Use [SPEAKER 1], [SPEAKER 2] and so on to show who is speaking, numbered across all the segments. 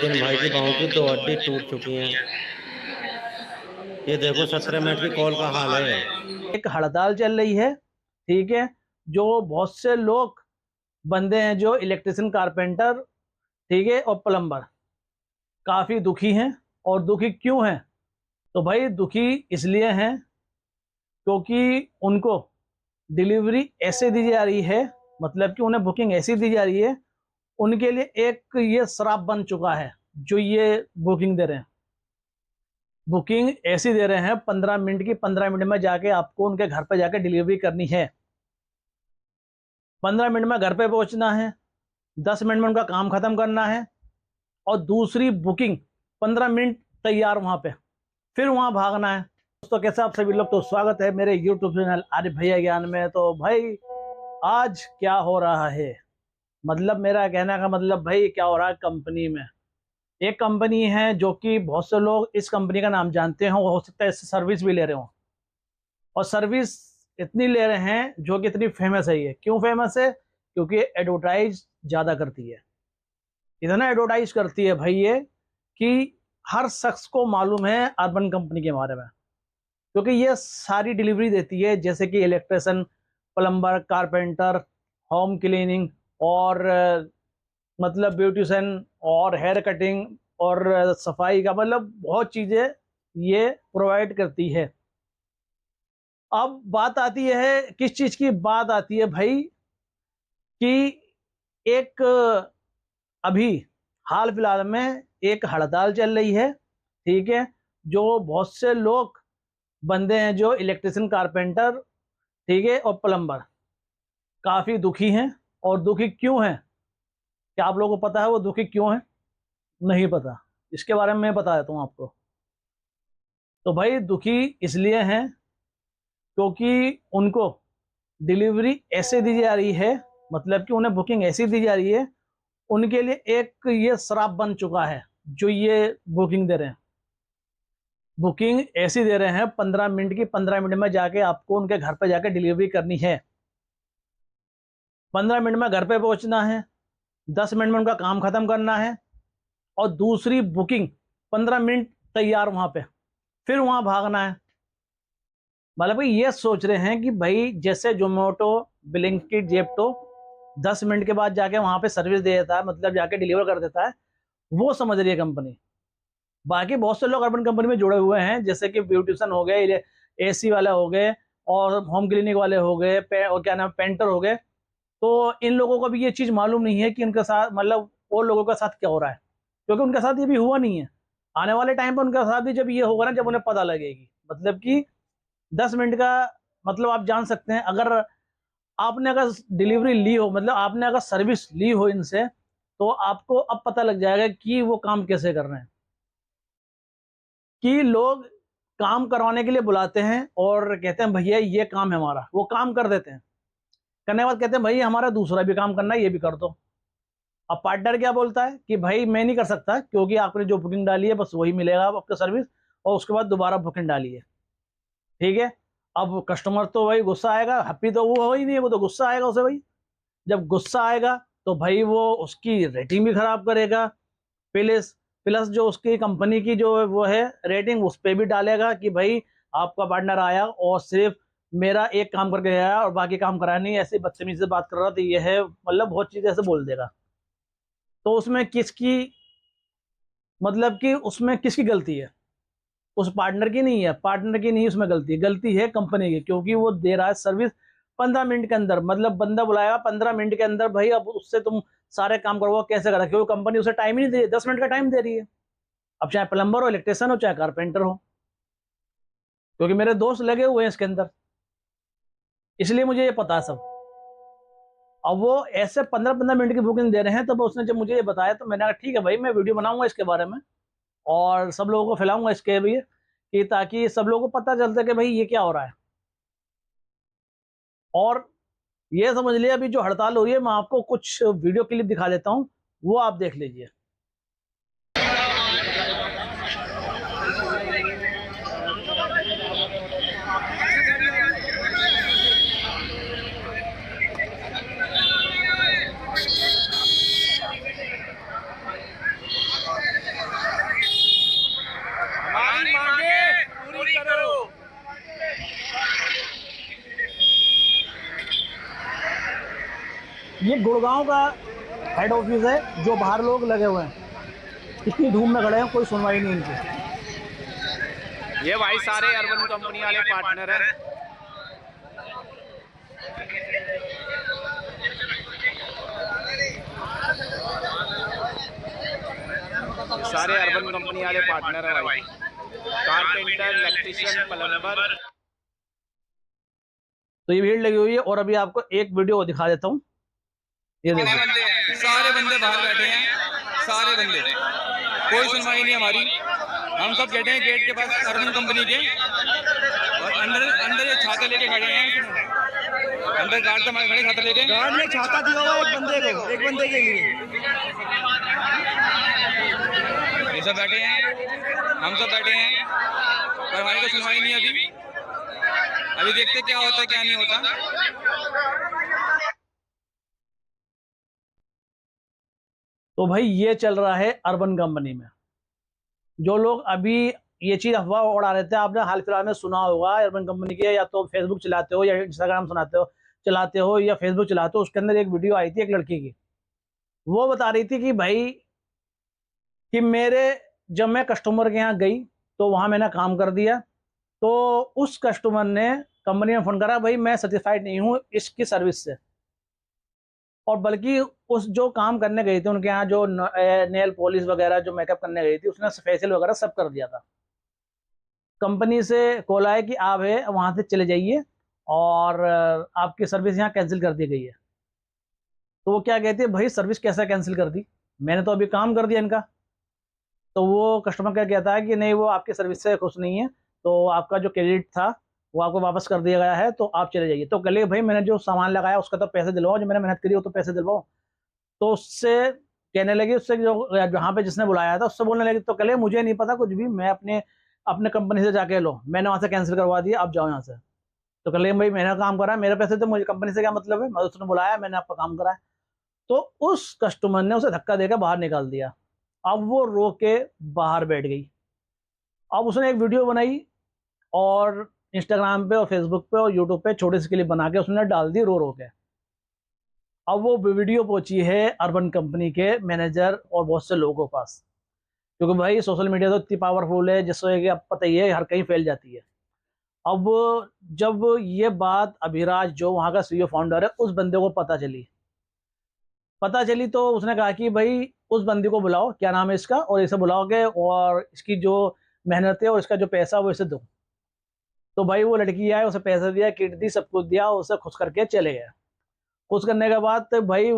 [SPEAKER 1] दिन भाई की बाहों की दो हड्डी टूट चुकी हैं। ये देखो 17 मिनट की कॉल का हाल है।
[SPEAKER 2] एक हड़ताल चल रही है, ठीक है। जो बहुत से लोग बंदे हैं जो इलेक्ट्रिशियन, कारपेंटर, ठीक है, और प्लम्बर काफ़ी दुखी हैं। और दुखी क्यों हैं? तो भाई दुखी इसलिए हैं क्योंकि उनको डिलीवरी ऐसे दी जा रही है, मतलब कि उन्हें बुकिंग ऐसी दी जा रही है, उनके लिए एक ये श्राप बन चुका है जो ये बुकिंग दे रहे हैं। बुकिंग ऐसी दे रहे हैं 15 मिनट की, 15 मिनट में जाके आपको उनके घर पे जाके डिलीवरी करनी है। 15 मिनट में घर पे पहुंचना है, 10 मिनट में उनका काम खत्म करना है, और दूसरी बुकिंग 15 मिनट तैयार वहां पे, फिर वहां भागना है। दोस्तों कैसे आप सभी लोग, तो स्वागत है मेरे यूट्यूब चैनल आरिफ भैया ज्ञान में। तो भाई आज क्या हो रहा है, मतलब मेरा कहने का मतलब भाई क्या हो रहा है कंपनी में। एक कंपनी है जो कि बहुत से लोग इस कंपनी का नाम जानते हो सकता है इससे सर्विस भी ले रहे हो, और सर्विस इतनी ले रहे हैं जो कि इतनी फेमस है। ये क्यों फेमस है? क्योंकि एडवर्टाइज ज़्यादा करती है। इतना एडवर्टाइज करती है भाई ये कि हर शख्स को मालूम है अर्बन कंपनी के बारे में, क्योंकि ये सारी डिलीवरी देती है, जैसे कि electrician, plumber, carpenter, home cleaning, और मतलब ब्यूटिशियन, और हेयर कटिंग, और सफाई का, मतलब बहुत चीज़ें ये प्रोवाइड करती है। अब बात आती है, किस चीज़ की बात आती है भाई, कि एक अभी हाल फिलहाल में एक हड़ताल चल रही है, ठीक है। जो बहुत से लोग बंदे हैं जो इलेक्ट्रिशियन, कारपेंटर, ठीक है, और प्लम्बर काफ़ी दुखी हैं। और दुखी क्यों हैं? क्या आप लोगों को पता है वो दुखी क्यों हैं? नहीं पता? इसके बारे में मैं बता देता हूँ आपको। तो भाई दुखी इसलिए हैं क्योंकि उनको डिलीवरी ऐसे दी जा रही है, मतलब कि उन्हें बुकिंग ऐसी दी जा रही है, उनके लिए एक ये श्राप बन चुका है जो ये बुकिंग दे रहे हैं। बुकिंग ऐसी दे रहे हैं 15 मिनट की, 15 मिनट में जाके आपको उनके घर पे जाके डिलीवरी करनी है। 15 मिनट में घर पे पहुंचना है, 10 मिनट में उनका काम खत्म करना है, और दूसरी बुकिंग 15 मिनट तैयार वहां पे, फिर वहां भागना है। मतलब कि ये सोच रहे हैं कि भाई जैसे जोमेटो, ब्लिंकिट, जेप्टो 10 मिनट के बाद जाके वहां पे सर्विस दे देता है, मतलब जाके डिलीवर कर देता है, वो समझ रही है कंपनी। बाकी बहुत से लोग अर्बन कंपनी में जुड़े हुए हैं, जैसे कि ब्यूटिशियन हो गए, एसी वाले हो गए, और होम क्लिनिक वाले हो गए, और क्या नाम, पेंटर हो गए। तो इन लोगों को भी ये चीज़ मालूम नहीं है कि उनके साथ, मतलब और लोगों के साथ क्या हो रहा है, क्योंकि उनके साथ ये भी हुआ नहीं है। आने वाले टाइम पर उनके साथ भी जब ये होगा ना, जब उन्हें पता लगेगी, मतलब कि 10 मिनट का, मतलब आप जान सकते हैं, अगर आपने अगर डिलीवरी ली हो, मतलब आपने अगर सर्विस ली हो इनसे, तो आपको अब पता लग जाएगा कि वो काम कैसे कर रहे हैं। कि लोग काम करवाने के लिए बुलाते हैं और कहते हैं भैया ये काम है हमारा, वो काम कर देते हैं। करने के बाद कहते हैं भाई हमारा दूसरा भी काम करना है, ये भी कर दो। अब पार्टनर क्या बोलता है कि भाई मैं नहीं कर सकता, क्योंकि आपने जो बुकिंग डाली है बस वही मिलेगा आपका सर्विस, और उसके बाद दोबारा बुकिंग डाली है, ठीक है। अब कस्टमर तो भाई गुस्सा आएगा, हैप्पी तो वो हो ही नहीं है, वो तो गुस्सा आएगा उसे भाई। जब गुस्सा आएगा तो भाई वो उसकी रेटिंग भी खराब करेगा। प्लस प्लस जो उसकी कंपनी की जो वो है रेटिंग, उस पर भी डालेगा कि भाई आपका पार्टनर आया और सिर्फ मेरा एक काम करके गया और बाकी काम कराया नहीं, ऐसे बदतमीजी से बात कर रहा, तो ये है, मतलब बहुत चीज़ ऐसे बोल देगा। तो उसमें किसकी, मतलब कि उसमें किसकी गलती है? उस पार्टनर की नहीं है, पार्टनर की नहीं, उसमें गलती है, गलती है कंपनी की, क्योंकि वो दे रहा है सर्विस 15 मिनट के अंदर। मतलब बंदा बुलाएगा 15 मिनट के अंदर, भाई अब उससे तुम सारे काम करवाओ, कैसे करा? क्योंकि कंपनी उसे टाइम ही नहीं दे रही, 10 मिनट का टाइम दे रही है। अब चाहे प्लम्बर हो, इलेक्ट्रिशियन हो, चाहे कारपेंटर हो, क्योंकि मेरे दोस्त लगे हुए हैं इसके अंदर, इसलिए मुझे ये पता है सब। अब वो ऐसे 15-15 मिनट की बुकिंग दे रहे हैं, तब उसने जब मुझे ये बताया तो मैंने कहा ठीक है भाई, मैं वीडियो बनाऊंगा इसके बारे में और सब लोगों को फैलाऊंगा इसके भी, कि ताकि सब लोगों को पता चलता कि भाई ये क्या हो रहा है। और ये समझ लिया, अभी जो हड़ताल हो रही है, मैं आपको कुछ वीडियो क्लिप दिखा देता हूँ, वो आप देख लीजिए। गुड़गांव का हेड ऑफिस है, जो बाहर लोग लगे हुए हैं, इतनी धूम में खड़े हैं, कोई सुनवाई नहीं इनकी।
[SPEAKER 3] ये भाई सारे अर्बन कंपनी वाले पार्टनर हैं। सारे अर्बन कंपनी वाले पार्टनर है भाई, कारपेंटर, इलेक्ट्रिशियन, प्लम्बर।
[SPEAKER 2] तो ये भीड़ लगी हुई है। और अभी आपको एक वीडियो दिखा देता हूँ, ये देखो।
[SPEAKER 4] बंदे हैं, सारे बंदे बाहर बैठे हैं, सारे बंदे, कोई सुनवाई नहीं हमारी। हम सब बैठे हैं गेट के पास अर्बन कंपनी के, और अंदर ये छाता लेके खड़े हैं। अंदर गार्ड से खड़े छाता लेके,
[SPEAKER 5] गार्ड ने छाता दिया हुआ एक बंदे के लिए।
[SPEAKER 4] ये सब बैठे हैं, हम सब बैठे हैं, पर हमारी कोई सुनवाई नहीं है अभी देखते क्या होता है क्या नहीं होता।
[SPEAKER 2] तो भाई ये चल रहा है अर्बन कंपनी में। जो लोग अभी ये चीज़ अफवाह उड़ा रहे थे, आपने हाल फिलहाल में सुना होगा अर्बन कंपनी के, या तो फेसबुक चलाते हो या इंस्टाग्राम चलाते हो या फेसबुक चलाते हो, उसके अंदर एक वीडियो आई थी एक लड़की की। वो बता रही थी कि भाई कि जब मैं कस्टमर के यहाँ गई तो वहाँ मैंने काम कर दिया, तो उस कस्टमर ने कंपनी में फ़ोन करा, भाई मैं सर्टिफाइड नहीं हूँ इसकी सर्विस से, और बल्कि उस जो काम करने गई थी उनके यहाँ, जो नेल पॉलिश वगैरह जो मेकअप करने गई थी, उसने फेशियल वगैरह सब कर दिया था। कंपनी से कॉल आया कि आप है वहाँ से चले जाइए और आपकी सर्विस यहाँ कैंसिल कर दी गई है। तो वो क्या कहती है, भाई सर्विस कैसे कैंसिल कर दी, मैंने तो अभी काम कर दिया इनका। तो वो कस्टमर क्या कहता है कि नहीं, वो आपकी सर्विस से खुश नहीं है, तो आपका जो क्रेडिट था वो आपको वापस कर दिया गया है, तो आप चले जाइए। तो कह लिए भाई मैंने जो सामान लगाया उसका तो पैसे दिलवाओ, जो मैंने मेहनत करी हो तो पैसे दिलवाओ। तो उससे कहने लगी, उससे जो जहाँ पे जिसने बुलाया था उससे बोलने लगी, तो कह मुझे नहीं पता कुछ भी, मैं अपने कंपनी से जाके लो, मैंने वहाँ से कैंसिल करवा दिया, आप जाओ यहाँ से। तो कह भाई मैंने काम करा, मेरे पैसे तो मुझे कंपनी से क्या मतलब है, मैं उसने बुलाया, मैंने आपका काम कराया। तो उस कस्टमर ने उसे धक्का देकर बाहर निकाल दिया। अब वो रो के बाहर बैठ गई। अब उसने एक वीडियो बनाई और इंस्टाग्राम पे और फेसबुक पे और यूट्यूब पे छोटी सी क्लिप बना के उसने डाल दी रो रो के। अब वो वीडियो पहुंची है अर्बन कंपनी के मैनेजर और बहुत से लोगों के पास, क्योंकि भाई सोशल मीडिया तो इतनी पावरफुल है जिससे कि अब पता ही है हर कहीं फैल जाती है। अब जब ये बात अभिराज जो वहाँ का सीईओ फाउंडर है उस बंदे को पता चली तो उसने कहा कि भाई उस बंदी को बुलाओ, क्या नाम है इसका, और इसे बुलाओगे और इसकी जो मेहनत है और इसका जो पैसा वो इसे दो। तो भाई वो लड़की आए, उसे पैसा दिया, किट दी, सब कुछ दिया, उसे खुश करके चले गए। खुश करने के बाद तो भाई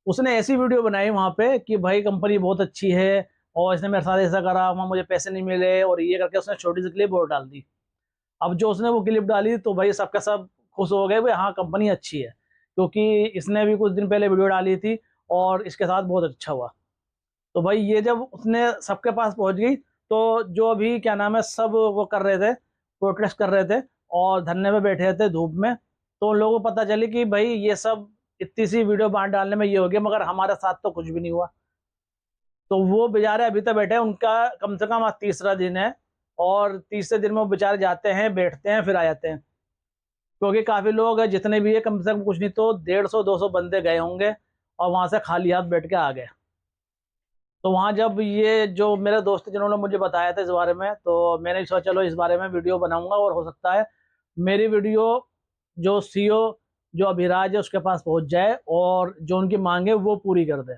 [SPEAKER 2] उसने ऐसी वीडियो बनाई वहाँ पे कि भाई कंपनी बहुत अच्छी है और इसने मेरे साथ ऐसा करा, वहाँ मुझे पैसे नहीं मिले, और ये करके उसने छोटी सी क्लिप और डाल दी। अब जो उसने वो क्लिप डाली तो भाई सबका सब खुश हो गए, भाई हाँ कंपनी अच्छी है, क्योंकि इसने भी कुछ दिन पहले वीडियो डाली थी और इसके साथ बहुत अच्छा हुआ। तो भाई ये जब उसने सबके पास पहुंच गई तो जो अभी क्या नाम है सब वो कर रहे थे, प्रोटेस्ट कर रहे थे और धरने में बैठे थे धूप में, तो उन लोगों को पता चली कि भाई ये सब इतनी सी वीडियो बांट डालने में ये हो गया, मगर हमारे साथ तो कुछ भी नहीं हुआ। तो वो बेचारे अभी तक बैठे हैं, उनका कम से कम आज तीसरा दिन है, और तीसरे दिन में वो बेचारे जाते हैं, बैठते हैं, फिर आ जाते हैं, क्योंकि काफ़ी लोग जितने भी है कम से कम कुछ नहीं तो 150-200 बंदे गए होंगे और वहाँ से खाली हाथ बैठ के आ गए। तो वहाँ जब ये जो मेरे दोस्त जिन्होंने मुझे बताया था इस बारे में, तो मैंने सोचा चलो इस बारे में वीडियो बनाऊंगा, और हो सकता है मेरी वीडियो जो सीईओ जो अभिराज है उसके पास पहुँच जाए और जो उनकी मांग है वो पूरी कर दे,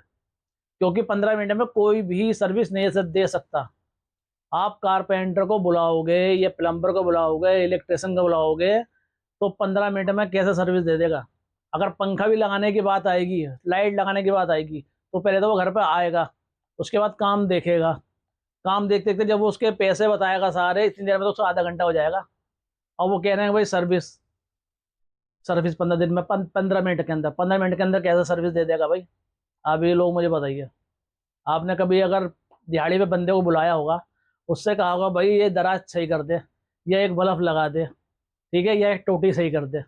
[SPEAKER 2] क्योंकि 15 मिनट में कोई भी सर्विस नहीं दे सकता। आप कारपेंटर को बुलाओगे या प्लम्बर को बुलाओगे, इलेक्ट्रिशियन को बुलाओगे, तो 15 मिनट में कैसे सर्विस दे देगा। अगर पंखा भी लगाने की बात आएगी, लाइट लगाने की बात आएगी, तो पहले तो वो घर पर आएगा, उसके बाद काम देखेगा, काम देखते देखते जब वो उसके पैसे बताएगा सारे, इतनी देर में तो उसका आधा घंटा हो जाएगा। और वो कह रहे हैं भाई सर्विस 15 दिन में 15 मिनट के अंदर, 15 मिनट के अंदर कैसे सर्विस दे देगा भाई। आप ये लोग मुझे बताइए, आपने कभी अगर दिहाड़ी पे बंदे को बुलाया होगा, उससे कहा होगा भाई ये दराज सही कर दे, या एक बल्ब लगा दे, ठीक है, या एक टोटी सही कर दे,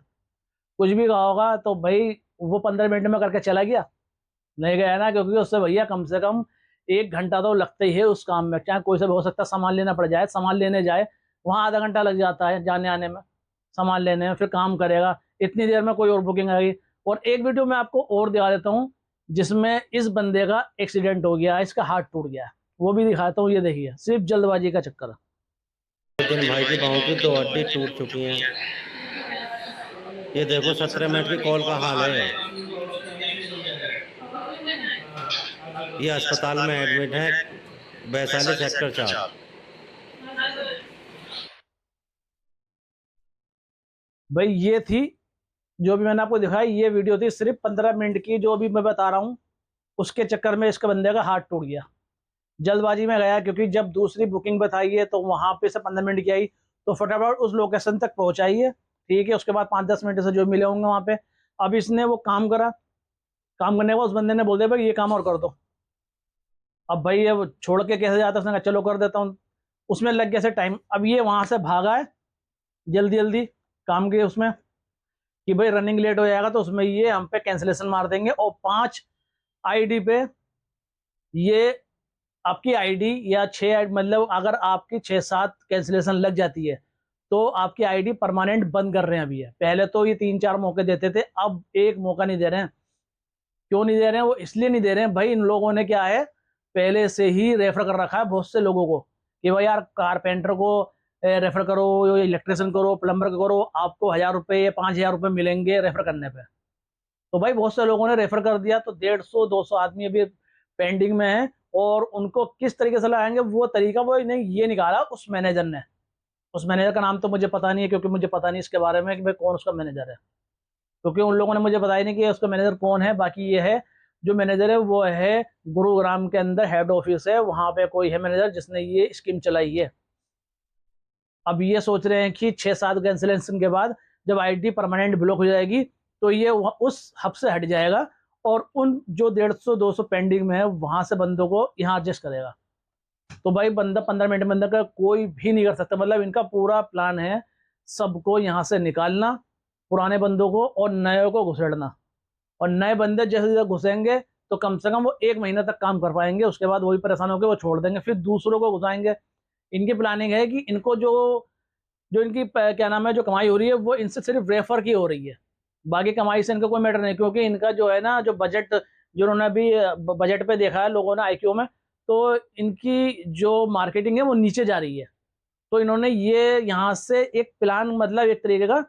[SPEAKER 2] कुछ भी कहा होगा, तो भाई वो 15 मिनट में करके चला गया? नहीं गया ना, क्योंकि उससे भैया कम से कम 1 घंटा तो लगता ही है उस काम में। चाहे कोई से हो सकता है सामान लेना पड़ जाए, सामान लेने जाए वहाँ आधा घंटा लग जाता है जाने आने में, सामान लेने में, फिर काम करेगा, इतनी देर में कोई और बुकिंग आएगी, और एक वीडियो मैं आपको और दिखा देता हूँ जिसमें इस बंदे का एक्सीडेंट हो गया, इसका हाथ टूट गया, वो भी दिखाता हूँ। ये देखिए, सिर्फ जल्दबाजी का चक्कर है।
[SPEAKER 1] लेकिन भाई की पाँव की 2 हड्डी टूट चुकी हैं। ये देखो 17 मिनट की कॉल का हाल है। ये अस्पताल में एडमिट है, वैशाली सेक्टर 4।
[SPEAKER 2] भाई ये थी जो भी मैंने आपको दिखाई, ये वीडियो थी सिर्फ 15 मिनट की, जो भी मैं बता रहा हूँ उसके चक्कर में इसके बंदे का हाथ टूट गया। जल्दबाजी में गया, क्योंकि जब दूसरी बुकिंग बताइए तो वहां पे से 15 मिनट की आई, तो फटाफट उस लोकेशन तक पहुंचाइए, ठीक है। उसके बाद 5-10 मिनट से जो मिले होंगे वहां पे। अब इसने वो काम करा, काम करने के बाद उस बंदे ने बोल दिया भाई ये काम और कर दो। अब भाई ये छोड़ के कैसे जाता, उसने कहा चलो कर देता हूँ। उसमें लग गया से टाइम। अब ये वहां से भागा है जल्दी जल्दी काम के उसमें, कि भाई रनिंग लेट हो जाएगा तो उसमें ये हम पे कैंसिलेशन मार देंगे। और 5 आईडी पे ये आपकी आईडी या 6 मतलब अगर आपकी 6-7 कैंसिलेशन लग जाती है तो आपकी आईडी परमानेंट बंद कर रहे हैं अभी है। पहले तो ये 3-4 मौके देते थे, अब एक मौका नहीं दे रहे हैं। क्यों नहीं दे रहे हैं? वो इसलिए नहीं दे रहे हैं भाई, इन लोगों ने क्या है पहले से ही रेफर कर रखा है बहुत से लोगों को कि भाई यार कारपेंटर को रेफर करो, इलेक्ट्रिशियन करो, प्लम्बर को करो, आपको 1000 रुपये या 5000 रुपये मिलेंगे रेफर करने पे। तो भाई बहुत से लोगों ने रेफर कर दिया, तो 150-200 आदमी अभी पेंडिंग में है। और उनको किस तरीके से लगाएंगे वो तरीका वो नहीं ये निकाला उस मैनेजर ने। उस मैनेजर का नाम तो मुझे पता नहीं है, क्योंकि मुझे पता नहीं इसके बारे में कि भाई कौन उसका मैनेजर है, क्योंकि उन लोगों ने मुझे बताया नहीं कि उसका मैनेजर कौन है। बाकी ये है जो मैनेजर है वो है गुरुग्राम के अंदर हेड ऑफिस है, वहां पे कोई है मैनेजर जिसने ये स्कीम चलाई है। अब ये सोच रहे हैं कि 6-7 कैंसिलेशन के बाद जब आईडी परमानेंट ब्लॉक हो जाएगी तो ये उस हब से हट जाएगा और उन जो 150-200 पेंडिंग में है वहां से बंदों को यहाँ एडजस्ट करेगा। तो भाई बंदा 15 मिनट में अंदर का कोई भी नहीं कर सकता। मतलब इनका पूरा प्लान है सबको यहाँ से निकालना, पुराने बंदों को और नए को घुसेड़ना। और नए बंदे जैसे जैसे घुसेंगे तो कम से कम वो 1 महीना तक काम कर पाएंगे, उसके बाद वही परेशान होकर वो छोड़ देंगे, फिर दूसरों को घुसाएंगे। इनकी प्लानिंग है कि इनको जो जो इनकी क्या नाम है जो कमाई हो रही है वो इनसे सिर्फ रेफर की हो रही है, बाकी कमाई से इनका कोई मैटर नहीं। क्योंकि इनका जो है ना जो बजट जो उन्होंने अभी बजट पे देखा है लोगों ने आईक्यू में, तो इनकी जो मार्केटिंग है वो नीचे जा रही है। तो इन्होंने ये यहाँ से एक प्लान मतलब एक तरीके का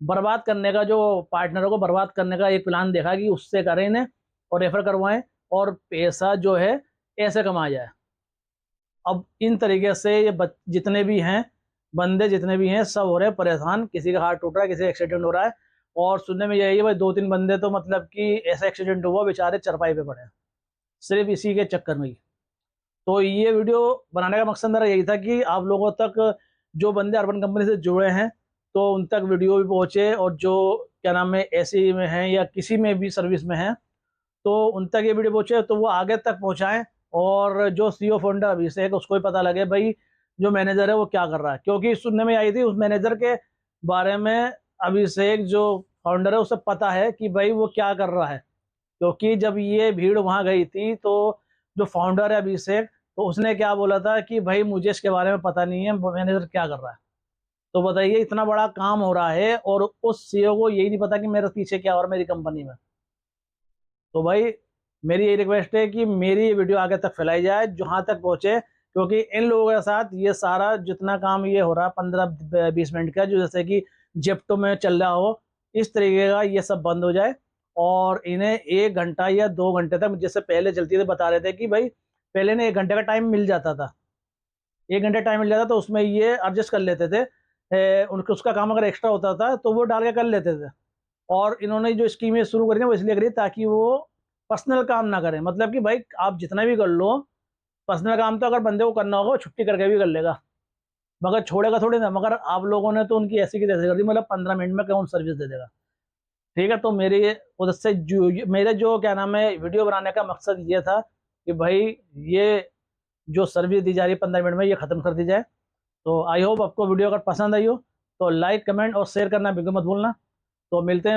[SPEAKER 2] बर्बाद करने का, जो पार्टनरों को बर्बाद करने का एक प्लान देखा कि उससे करें इन्हें और रेफर करवाएं और पैसा जो है ऐसे कमाया जाए। अब इन तरीके से ये जितने भी हैं बंदे जितने भी हैं सब हो रहे हैं परेशान। किसी का हाथ टूट रहा है, किसी का एक्सीडेंट हो रहा है। और सुनने में यही है भाई 2-3 बंदे तो मतलब कि ऐसा एक्सीडेंट हुआ बेचारे चरपाई पे पड़े हैं सिर्फ इसी के चक्कर में ही। तो ये वीडियो बनाने का मकसद मेरा यही था कि आप लोगों तक जो बंदे अर्बन कंपनी से जुड़े हैं तो उन तक वीडियो भी पहुँचे, और जो क्या नाम है एसी में हैं या किसी में भी सर्विस में हैं तो उन तक ये वीडियो पहुँचे, तो वो आगे तक पहुँचाएँ। और जो CEO फाउंडर अभिषेक उसको ही पता लगे भाई जो मैनेजर है वो क्या कर रहा है। क्योंकि सुनने में आई थी उस मैनेजर के बारे में अभिषेक जो फाउंडर है उसे पता है कि भाई वो क्या कर रहा है। क्योंकि जब ये भीड़ वहाँ गई थी तो जो फाउंडर है अभिषेक, तो उसने क्या बोला था कि भाई मुझे इसके बारे में पता नहीं है मैनेजर क्या कर रहा है। तो बताइए इतना बड़ा काम हो रहा है और उस CEO को यही नहीं पता कि मेरे पीछे क्या हो रहा है मेरी कंपनी में। तो भाई मेरी यही रिक्वेस्ट है कि मेरी ये वीडियो आगे तक फैलाई जाए, जहाँ तक पहुँचे। क्योंकि इन लोगों के साथ ये सारा जितना काम ये हो रहा है 15-20 मिनट का, जो जैसे कि जेप्टो में चल रहा हो, इस तरीके का ये सब बंद हो जाए। और इन्हें 1 घंटा या 2 घंटे तक, जैसे पहले चलती थी बता रहे थे कि भाई पहले ने 1 घंटे का टाइम मिल जाता था, 1 घंटे टाइम मिल जाता तो उसमें ये एडजस्ट कर लेते थे। उनका उसका काम अगर एक्स्ट्रा होता था तो वो डाल के कर लेते थे। और इन्होंने जो स्कीमें शुरू करी वो इसलिए करी ताकि वो पर्सनल काम ना करें। मतलब कि भाई आप जितना भी कर लो, पर्सनल काम तो अगर बंदे को करना होगा छुट्टी करके भी कर लेगा, मगर छोड़ेगा थोड़ी ना। मगर आप लोगों ने तो उनकी ऐसी की तैसी कर दी, मतलब 15 मिनट में कौन सर्विस दे देगा, ठीक है। तो मेरी उधर से मेरे जो क्या नाम है वीडियो बनाने का मकसद ये था कि भाई ये जो सर्विस दी जा रही है 15 मिनट में ये ख़त्म कर दी जाए। तो आई होप आपको वीडियो अगर पसंद आई हो तो लाइक कमेंट और शेयर करना बिल्कुल मत भूलना। तो मिलते हैं